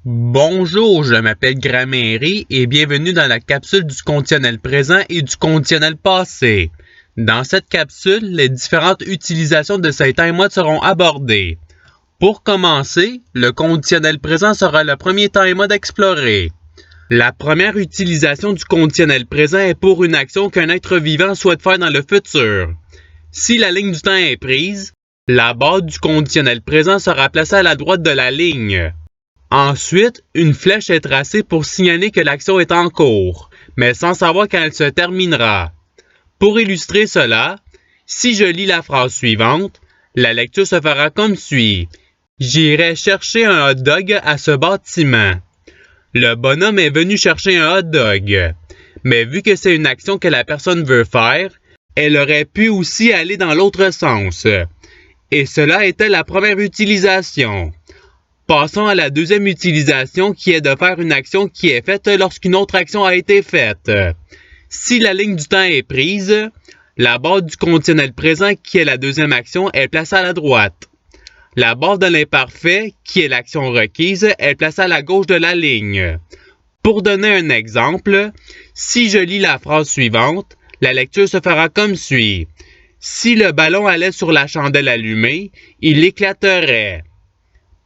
Bonjour, je m'appelle Gramairie et bienvenue dans la capsule du conditionnel présent et du conditionnel passé. Dans cette capsule, les différentes utilisations de ces temps et modes seront abordées. Pour commencer, le conditionnel présent sera le premier temps et mode exploré. La première utilisation du conditionnel présent est pour une action qu'un être vivant souhaite faire dans le futur. Si la ligne du temps est prise, la barre du conditionnel présent sera placée à la droite de la ligne. Ensuite, une flèche est tracée pour signaler que l'action est en cours, mais sans savoir quand elle se terminera. Pour illustrer cela, si je lis la phrase suivante, la lecture se fera comme suit. J'irai chercher un hot dog à ce bâtiment. Le bonhomme est venu chercher un hot dog, mais vu que c'est une action que la personne veut faire, elle aurait pu aussi aller dans l'autre sens. Et cela était la première utilisation. Passons à la deuxième utilisation qui est de faire une action qui est faite lorsqu'une autre action a été faite. Si la ligne du temps est prise, la barre du conditionnel présent qui est la deuxième action est placée à la droite. La barre de l'imparfait qui est l'action requise est placée à la gauche de la ligne. Pour donner un exemple, si je lis la phrase suivante, la lecture se fera comme suit. Si le ballon allait sur la chandelle allumée, il éclaterait.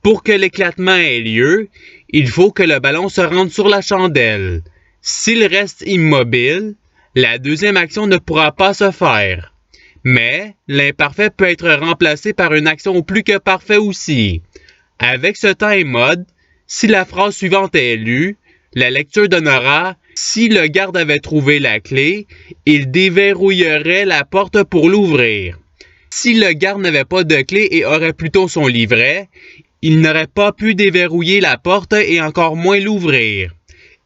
Pour que l'éclatement ait lieu, il faut que le ballon se rende sur la chandelle. S'il reste immobile, la deuxième action ne pourra pas se faire. Mais l'imparfait peut être remplacé par une action plus que parfait aussi. Avec ce temps et mode, si la phrase suivante est lue, la lecture donnera « Si le garde avait trouvé la clé, il déverrouillerait la porte pour l'ouvrir. » Si le garde n'avait pas de clé et aurait plutôt son livret, il n'aurait pas pu déverrouiller la porte et encore moins l'ouvrir.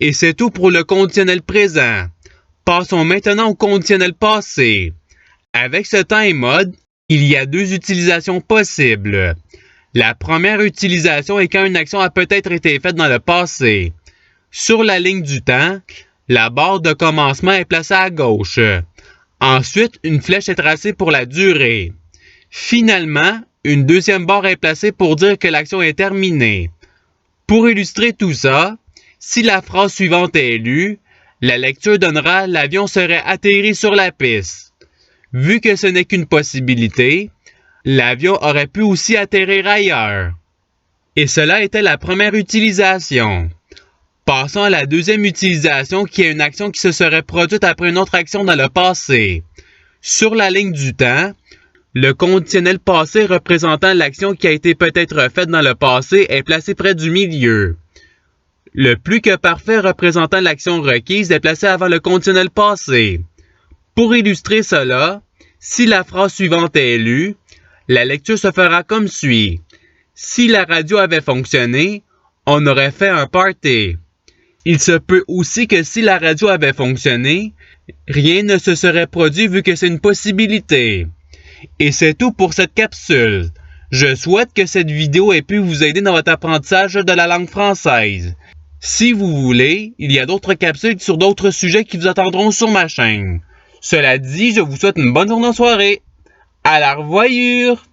Et c'est tout pour le conditionnel présent. Passons maintenant au conditionnel passé. Avec ce temps et mode, il y a deux utilisations possibles. La première utilisation est quand une action a peut-être été faite dans le passé. Sur la ligne du temps, la barre de commencement est placée à gauche. Ensuite, une flèche est tracée pour la durée. Finalement, une deuxième barre est placée pour dire que l'action est terminée. Pour illustrer tout ça, si la phrase suivante est lue, la lecture donnera « L'avion serait atterri sur la piste ». Vu que ce n'est qu'une possibilité, l'avion aurait pu aussi atterrir ailleurs. Et cela était la première utilisation. Passons à la deuxième utilisation qui est une action qui se serait produite après une autre action dans le passé. Sur la ligne du temps, le conditionnel passé représentant l'action qui a été peut-être faite dans le passé est placé près du milieu. Le plus que parfait représentant l'action requise est placé avant le conditionnel passé. Pour illustrer cela, si la phrase suivante est lue, la lecture se fera comme suit. Si la radio avait fonctionné, on aurait fait un party. Il se peut aussi que si la radio avait fonctionné, rien ne se serait produit vu que c'est une possibilité. Et c'est tout pour cette capsule. Je souhaite que cette vidéo ait pu vous aider dans votre apprentissage de la langue française. Si vous voulez, il y a d'autres capsules sur d'autres sujets qui vous attendront sur ma chaîne. Cela dit, je vous souhaite une bonne journée en soirée. À la revoyure!